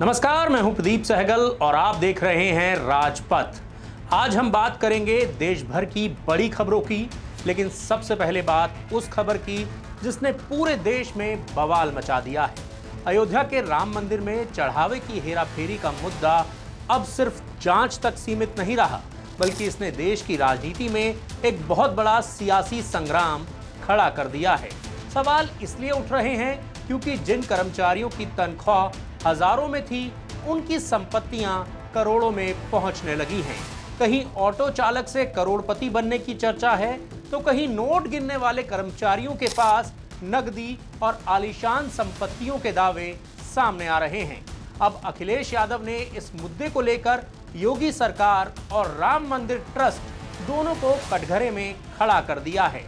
नमस्कार, मैं हूं प्रदीप सहगल और आप देख रहे हैं राजपथ। आज हम बात करेंगे देश भर की बड़ी खबरों की, लेकिन सबसे पहले बात उस खबर की जिसने पूरे देश में बवाल मचा दिया है। अयोध्या के राम मंदिर में चढ़ावे की हेराफेरी का मुद्दा अब सिर्फ जांच तक सीमित नहीं रहा, बल्कि इसने देश की राजनीति में एक बहुत बड़ा सियासी संग्राम खड़ा कर दिया है। सवाल इसलिए उठ रहे हैं क्योंकि जिन कर्मचारियों की तनख्वाह हजारों में थी, उनकी संपत्तियां करोड़ों में पहुंचने लगी हैं। कहीं ऑटो चालक से करोड़पति बनने की चर्चा है, तो कहीं नोट गिनने वाले कर्मचारियों के पास नकदी और आलीशान संपत्तियों के दावे सामने आ रहे हैं। अब अखिलेश यादव ने इस मुद्दे को लेकर योगी सरकार और राम मंदिर ट्रस्ट दोनों को कटघरे में खड़ा कर दिया है।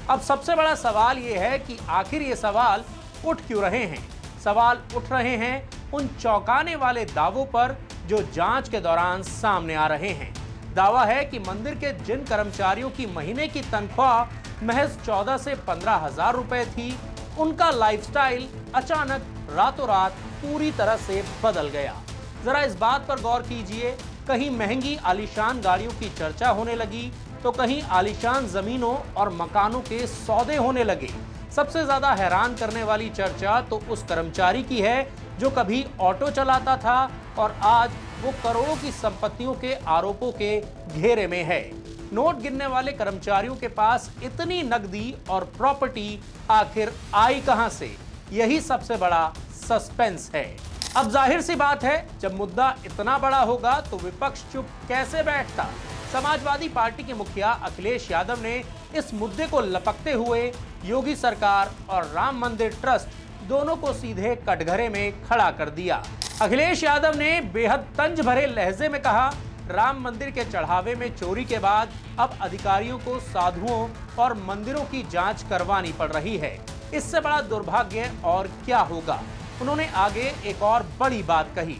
अब सबसे बड़ा सवाल यह है कि आखिर ये सवाल उठ क्यों रहे हैं। सवाल उठ रहे हैं उन चौंकाने वाले दावों पर जो जांच के दौरान सामने आ रहे हैं। दावा है कि मंदिर के जिन कर्मचारियों की महीने की तनख्वाह महज 14 से 15 हजार रुपए थी, उनका लाइफस्टाइल अचानक रातों रात पूरी तरह से बदल गया। जरा इस बात पर गौर कीजिए, कहीं महंगी आलीशान गाड़ियों की चर्चा होने लगी, तो कहीं आलीशान जमीनों और मकानों के सौदे होने लगे। सबसे ज्यादा हैरान करने वाली चर्चा तो उस कर्मचारी की है जो कभी ऑटो चलाता था और आज वो करोड़ों की संपत्तियों के आरोपों के घेरे में है। नोट गिनने वाले कर्मचारियों के पास इतनी नकदी और प्रॉपर्टी आखिर आई कहां से, यही सबसे बड़ा सस्पेंस है। अब जाहिर सी बात है, जब मुद्दा इतना बड़ा होगा तो विपक्ष चुप कैसे बैठता। समाजवादी पार्टी के मुखिया अखिलेश यादव ने इस मुद्दे को लपकते हुए योगी सरकार और राम मंदिर ट्रस्ट दोनों को सीधे कटघरे में खड़ा कर दिया। अखिलेश यादव ने बेहद तंज भरे लहजे में कहा, राम मंदिर के चढ़ावे में चोरी के बाद अब अधिकारियों को साधुओं और मंदिरों की जांच करवानी पड़ रही है। इससे बड़ा दुर्भाग्य और क्या होगा। उन्होंने आगे एक और बड़ी बात कही,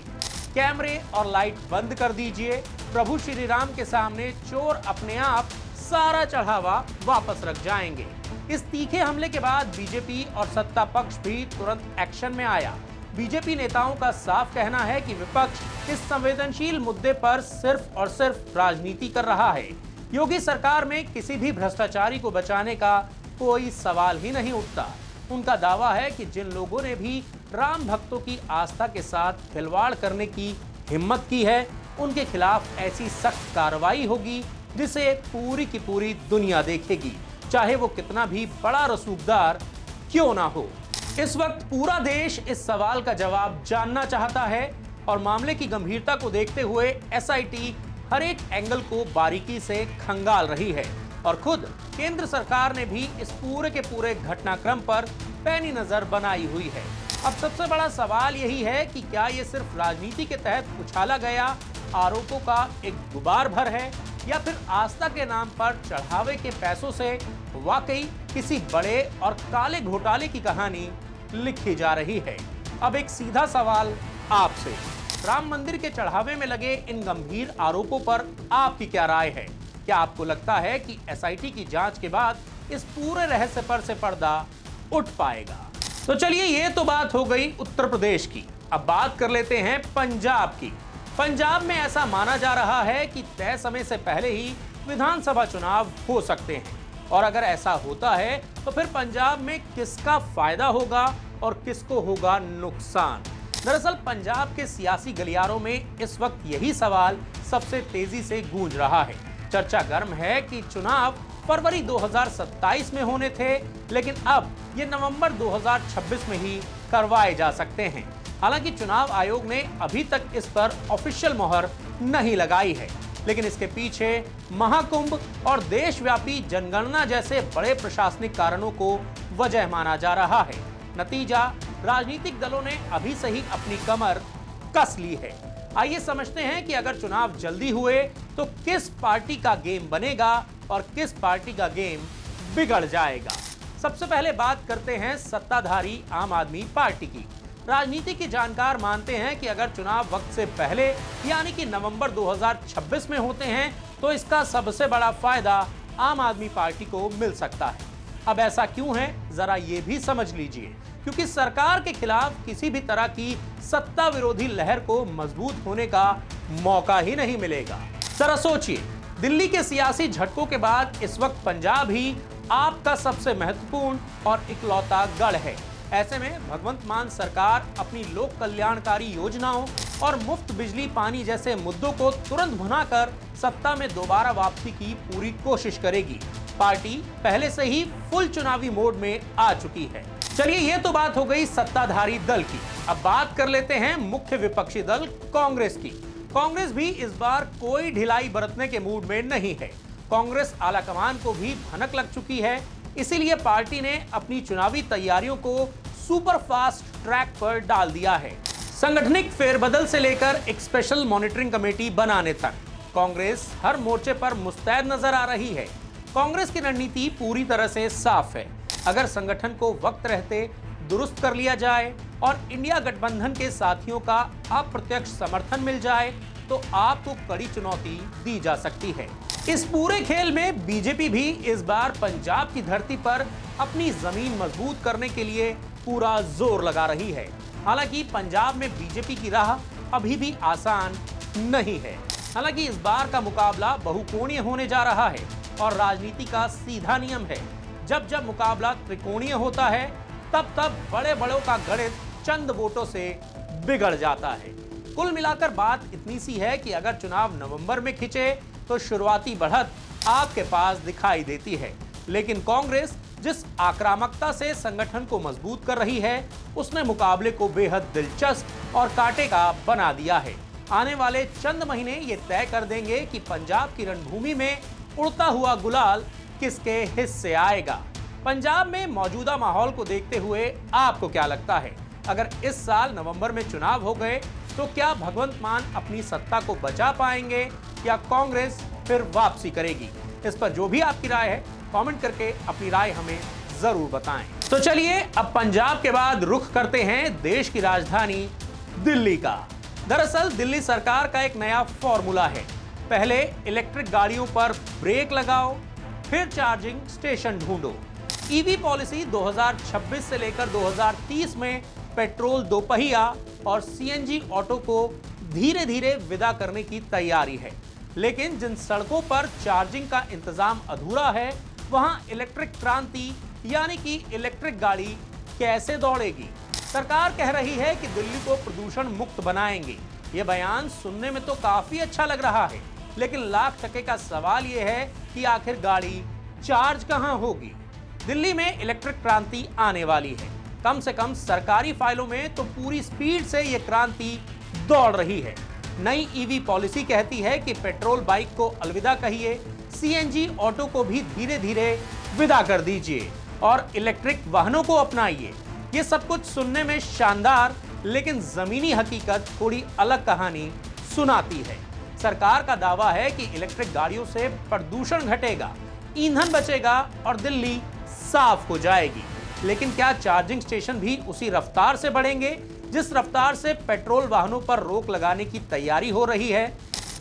कैमरे और लाइट बंद कर दीजिए, प्रभु श्री राम के सामने चोर अपने आप सारा चढ़ावा वापस रख जाएंगे। इस तीखे हमले के बाद बीजेपी और सत्ता पक्ष भी तुरंत एक्शन में आया। बीजेपी नेताओं का साफ कहना है कि विपक्ष इस संवेदनशील मुद्दे पर सिर्फ और सिर्फ राजनीति कर रहा है। योगी सरकार में किसी भी भ्रष्टाचारी को बचाने का कोई सवाल ही नहीं उठता। उनका दावा है कि जिन लोगों ने भी राम भक्तों की आस्था के साथ खिलवाड़ करने की हिम्मत की है, उनके खिलाफ ऐसी सख्त कार्रवाई होगी जिसे पूरी की पूरी दुनिया देखेगी, चाहे वो कितना भी बड़ा रसूखदार क्यों ना हो। इस वक्त पूरा देश इस सवाल का जवाब जानना चाहता है और मामले की गंभीरता को देखते हुए एसआईटी हर एक एंगल को बारीकी से खंगाल रही है और खुद केंद्र सरकार ने भी इस पूरे के पूरे घटनाक्रम पर पैनी नजर बनाई हुई है। अब सबसे बड़ा सवाल यही है कि क्या ये सिर्फ राजनीति के तहत उछाला गया आरोपों का एक गुबार भर है, या फिर आस्था के नाम पर चढ़ावे के पैसों से वाकई किसी बड़े और काले घोटाले की कहानी लिखी जा रही है। अब एक सीधा सवाल आपसे, राम मंदिर के चढ़ावे में लगे इन गंभीर आरोपों पर आपकी क्या राय है? क्या आपको लगता है कि एसआईटी की जांच के बाद इस पूरे रहस्य पर से पर्दा उठ पाएगा? तो चलिए, ये तो बात हो गई उत्तर प्रदेश की। अब बात कर लेते हैं पंजाब की। पंजाब में ऐसा माना जा रहा है कि तय समय से पहले ही विधानसभा चुनाव हो सकते हैं, और अगर ऐसा होता है तो फिर पंजाब में किसका फायदा होगा और किसको होगा नुकसान। दरअसल पंजाब के सियासी गलियारों में इस वक्त यही सवाल सबसे तेजी से गूंज रहा है। चर्चा गर्म है कि चुनाव फरवरी 2027 में होने थे, लेकिन अब ये नवंबर 2026 में ही करवाए जा सकते हैं। हालांकि चुनाव आयोग ने अभी तक इस पर ऑफिशियल मोहर नहीं लगाई है, लेकिन इसके पीछे महाकुंभ और देशव्यापी जनगणना जैसे बड़े प्रशासनिक कारणों को वजह माना जा रहा है। नतीजा, राजनीतिक दलों ने अभी से ही अपनी कमर कस ली है। आइए समझते हैं कि अगर चुनाव जल्दी हुए तो किस पार्टी का गेम बनेगा और किस पार्टी का गेम बिगड़ जाएगा। सबसे पहले बात करते हैं सत्ताधारी आम आदमी पार्टी की। राजनीति के जानकार मानते हैं कि अगर चुनाव वक्त से पहले यानी कि नवंबर 2026 में होते हैं तो इसका सबसे बड़ा फायदा आम आदमी पार्टी को मिल सकता है। अब ऐसा क्यों है, जरा ये भी समझ लीजिए। क्योंकि सरकार के खिलाफ किसी भी तरह की सत्ता विरोधी लहर को मजबूत होने का मौका ही नहीं मिलेगा। जरा सोचिए, दिल्ली के सियासी झटकों के बाद इस वक्त पंजाब ही आपका सबसे महत्वपूर्ण और इकलौता गढ़ है। ऐसे में भगवंत मान सरकार अपनी लोक कल्याणकारी योजनाओं और मुफ्त बिजली पानी जैसे मुद्दों को तुरंत भुनाकर सत्ता में दोबारा वापसी की पूरी कोशिश करेगी। पार्टी पहले से ही फुल चुनावी मोड में आ चुकी है। चलिए, ये तो बात हो गई सत्ताधारी दल की। अब बात कर लेते हैं मुख्य विपक्षी दल कांग्रेस की। कांग्रेस भी इस बार कोई ढिलाई बरतने के मूड में नहीं है। कांग्रेस आलाकमान को भी भनक लग चुकी है, इसीलिए पार्टी ने अपनी चुनावी तैयारियों को सुपर फास्ट ट्रैक पर डाल दिया है। संगठनिक फेरबदल से लेकर एक स्पेशल मॉनिटरिंग कमेटी बनाने तक कांग्रेस हर मोर्चे पर मुस्तैद नजर आ रही है। कांग्रेस की रणनीति पूरी तरह से साफ है। अगर संगठन को वक्त रहते दुरुस्त कर लिया जाए और इंडिया गठबंधन के साथियों का अप्रत्यक्ष समर्थन मिल जाए तो आपको कड़ी चुनौती दी जा सकती है। इस पूरे खेल में बीजेपी भी इस बार पंजाब की धरती पर अपनी जमीन मजबूत करने के लिए पूरा जोर लगा रही है। हालांकि पंजाब में बीजेपी की राह अभी भी आसान नहीं है। हालांकि इस बार का मुकाबला बहुकोणीय होने जा रहा है और राजनीति का सीधा नियम है, जब जब मुकाबला त्रिकोणीय होता है तब तब बड़े बड़ों का गणित चंद वोटों से बिगड़ जाता है। कुल मिलाकर बात इतनी सी है कि अगर चुनाव नवंबर में खिंचे तो शुरुआती बढ़त आपके पास दिखाई देती है, लेकिन कांग्रेस जिस आक्रामकता से संगठन को मजबूत कर रही है उसने मुकाबले को बेहद दिलचस्प और कांटे का बना दिया है। आने वाले चंद महीने ये तय कर देंगे कि पंजाब की रणभूमि में उड़ता हुआ गुलाल किसके हिस्से आएगा। पंजाब में मौजूदा माहौल को देखते हुए आपको क्या लगता है? अगर इस साल नवंबर में चुनाव हो गए तो क्या भगवंत मान अपनी सत्ता को बचा पाएंगे या कांग्रेस फिर वापसी करेगी? इस पर जो भी आपकी राय है कमेंट करके अपनी राय हमें जरूर बताएं। तो चलिए, अब पंजाब के बाद रुख करते हैं देश की राजधानी दिल्ली का। दरअसल दिल्ली सरकार का एक नया फॉर्मूला है। पहले इलेक्ट्रिक गाड़ियों पर ब्रेक लगाओ, फिर चार्जिंग स्टेशन ढूंढो। ईवी पॉलिसी 2026 से लेकर 2030 में पेट्रोल दोपहिया और सीएनजी ऑटो को धीरे धीरे विदा करने की तैयारी है। लेकिन जिन सड़कों पर चार्जिंग का इंतजाम अधूरा है वहां इलेक्ट्रिक क्रांति यानी कि इलेक्ट्रिक गाड़ी कैसे दौड़ेगी? सरकार कह रही है कि दिल्ली को प्रदूषण मुक्त बनाएंगे। ये बयान सुनने में तो काफी अच्छा लग रहा है, लेकिन लाख टके का सवाल यह है कि आखिर गाड़ी चार्ज कहां होगी? दिल्ली में इलेक्ट्रिक क्रांति आने वाली है। कम से कम सरकारी फाइलों में तो पूरी स्पीड से यह क्रांति दौड़ रही है। नई ईवी पॉलिसी कहती है कि पेट्रोल बाइक को अलविदा कहिए, सीएनजी ऑटो को भी धीरे धीरे विदा कर दीजिए और इलेक्ट्रिक वाहनों को अपनाइए। ये सब कुछ सुनने में शानदार, लेकिन जमीनी हकीकत थोड़ी अलग कहानी सुनाती है। सरकार का दावा है कि इलेक्ट्रिक गाड़ियों से प्रदूषण घटेगा, ईंधन बचेगा और दिल्ली साफ हो जाएगी। लेकिन क्या चार्जिंग स्टेशन भी उसी रफ्तार से बढ़ेंगे जिस रफ्तार से पेट्रोल वाहनों पर रोक लगाने की तैयारी हो रही है?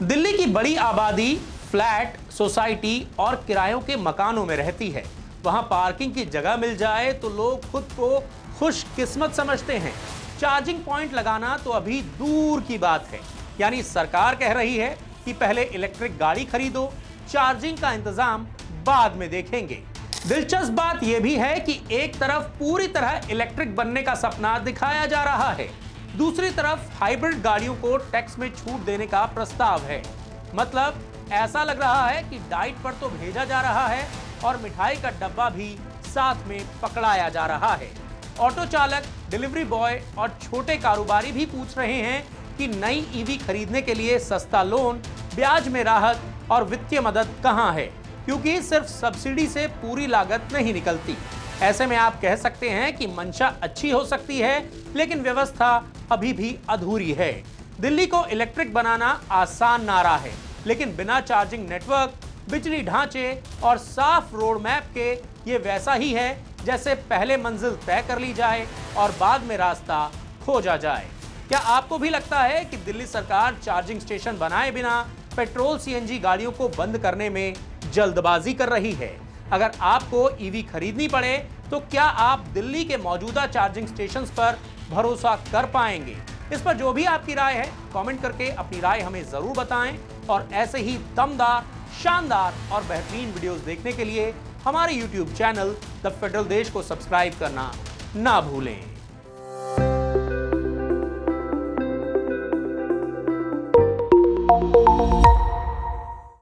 दिल्ली की बड़ी आबादी फ्लैट, सोसाइटी और किरायों के मकानों में रहती है। वहां पार्किंग की जगह मिल जाए तो लोग खुद को खुशकिस्मत समझते हैं। चार्जिंग पॉइंट लगाना तो अभी दूर की बात है। यानी सरकार कह रही है कि पहले इलेक्ट्रिक गाड़ी खरीदो, चार्जिंग का इंतजाम बाद में देखेंगे। दिलचस्प बात यह भी है कि एक तरफ पूरी तरह इलेक्ट्रिक बनने का सपना दिखाया जा रहा है, दूसरी तरफ हाइब्रिड गाड़ियों को टैक्स में छूट देने का प्रस्ताव है। मतलब ऐसा लग रहा है कि डाइट पर तो भेजा जा रहा है और मिठाई का डब्बा भी साथ में पकड़ाया जा रहा है। ऑटो चालक, डिलीवरी बॉय और छोटे कारोबारी भी पूछ रहे हैं कि नई ईवी खरीदने के लिए सस्ता लोन, ब्याज में राहत और वित्तीय मदद कहां है, क्योंकि सिर्फ सब्सिडी से पूरी लागत नहीं निकलती। ऐसे में आप कह सकते हैं कि मंशा अच्छी हो सकती है, लेकिन व्यवस्था अभी भी अधूरी है। दिल्ली को इलेक्ट्रिक बनाना आसान नारा है, लेकिन बिना चार्जिंग नेटवर्क, बिजली ढांचे और साफ रोड मैप के ये वैसा ही है जैसे पहले मंजिल तय कर ली जाए और बाद में रास्ता खोजा जाए। क्या आपको भी लगता है कि दिल्ली सरकार चार्जिंग स्टेशन बनाए बिना पेट्रोल सीएनजी गाड़ियों को बंद करने में जल्दबाजी कर रही है? अगर आपको ईवी खरीदनी पड़े तो क्या आप दिल्ली के मौजूदा चार्जिंग स्टेशंस पर भरोसा कर पाएंगे? इस पर जो भी आपकी राय है कमेंट करके अपनी राय हमें जरूर बताएं और ऐसे ही दमदार, शानदार और बेहतरीन वीडियोस देखने के लिए हमारे YouTube चैनल द फेडरल देश को सब्सक्राइब करना ना भूलें।